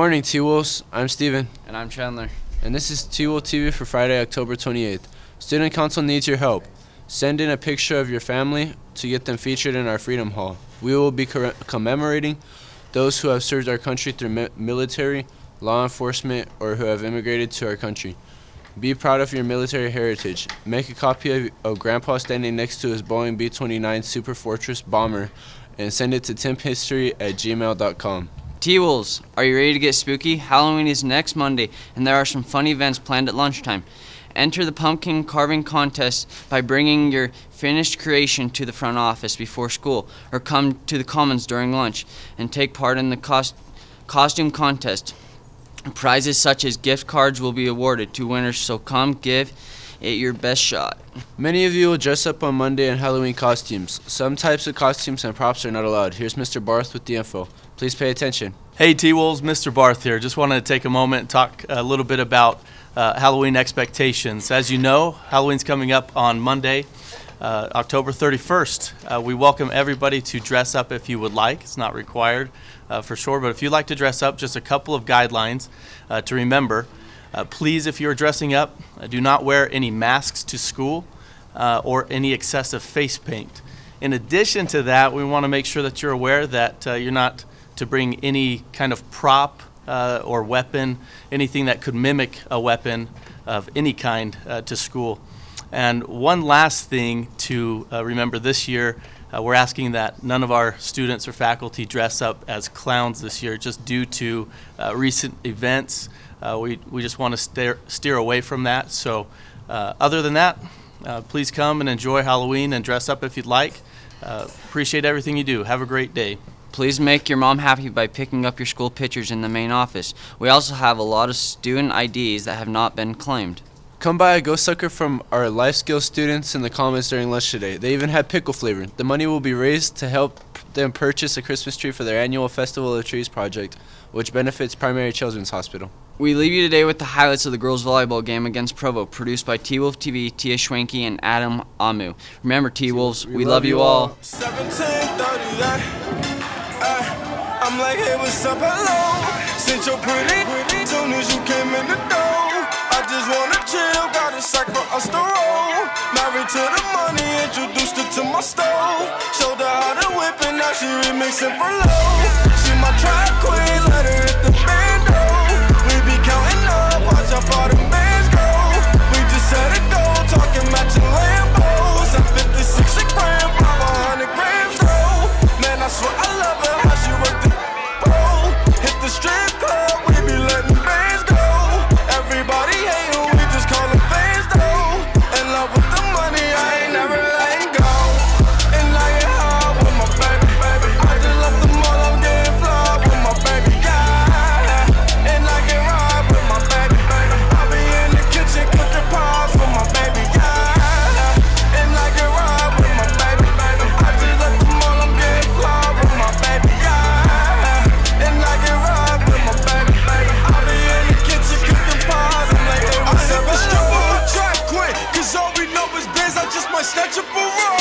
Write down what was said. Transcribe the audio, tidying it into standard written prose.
morning, T-Wolves. I'm Steven. And I'm Chandler. And this is T-Wolf TV for Friday, October 28th. Student Council needs your help. Send in a picture of your family to get them featured in our Freedom Hall. We will be commemorating those who have served our country through military, law enforcement, or who have immigrated to our country. Be proud of your military heritage. Make a copy of Grandpa standing next to his Boeing B-29 Super Fortress bomber and send it to timphistory@gmail.com. T-Wolves, are you ready to get spooky? Halloween is next Monday, and there are some fun events planned at lunchtime. Enter the pumpkin carving contest by bringing your finished creation to the front office before school, or come to the Commons during lunch and take part in the costume contest. Prizes such as gift cards will be awarded to winners, so come give it your best shot. Many of you will dress up on Monday in Halloween costumes. Some types of costumes and props are not allowed. Here's Mr. Barth with the info. Please pay attention. Hey T-Wolves, Mr. Barth here. Just wanted to take a moment and talk a little bit about Halloween expectations. As you know, Halloween's coming up on Monday, October 31st. We welcome everybody to dress up if you would like. It's not required for sure, but if you'd like to dress up, just a couple of guidelines to remember. Please, if you're dressing up, do not wear any masks to school or any excessive face paint. In addition to that, we want to make sure that you're aware that you're not to bring any kind of prop or weapon, anything that could mimic a weapon of any kind to school. And one last thing to remember this year, we're asking that none of our students or faculty dress up as clowns this year, just due to recent events. We just want to steer away from that. So other than that, please come and enjoy Halloween and dress up if you'd like. Appreciate everything you do. Have a great day. Please make your mom happy by picking up your school pictures in the main office. We also have a lot of student IDs that have not been claimed. Come buy a ghost sucker from our life skills students in the Commons during lunch today. They even had pickle flavor. The money will be raised to help them purchase a Christmas tree for their annual Festival of Trees project, which benefits Primary Children's Hospital. We leave you today with the highlights of the girls' volleyball game against Provo, produced by T-Wolf TV, Tia Schwenke, and Adam Amu. Remember, T-Wolves, we love you all. 17:30, I'm like, hey, what's up, hello? Since you're pretty, soon as you came in the door, I just wanna chill, got a sack for us to roll. Married to the money, introduced her to my stove. Showed her how to whip and now she remixing for low. She my track queen, let her hit the bando. We be counting up, watch how far them bands go. We just set it go, talking matching Lambos. At 56 a gram, 500 grams though. Man, I swear I love her, how she work the pole. Hit the strip club, we be letting bands go. Everybody hatin', we just call them fans though. In love with the money, I ain't never letting go. And I get hard with my baby, baby. I just left the mall, I'm getting fly with my baby, yeah. And I get ride with my baby, baby. I be in the kitchen cooking pies with my baby, yeah. And I get ride with my baby, baby. I just left the mall, I'm getting fly with my baby, yeah. And I get ride with my baby, baby. I be in the kitchen cooking pies, I'm like, hey, I said, let's jump on the track quick, cause all we know is biz, I just might snatch up a roll.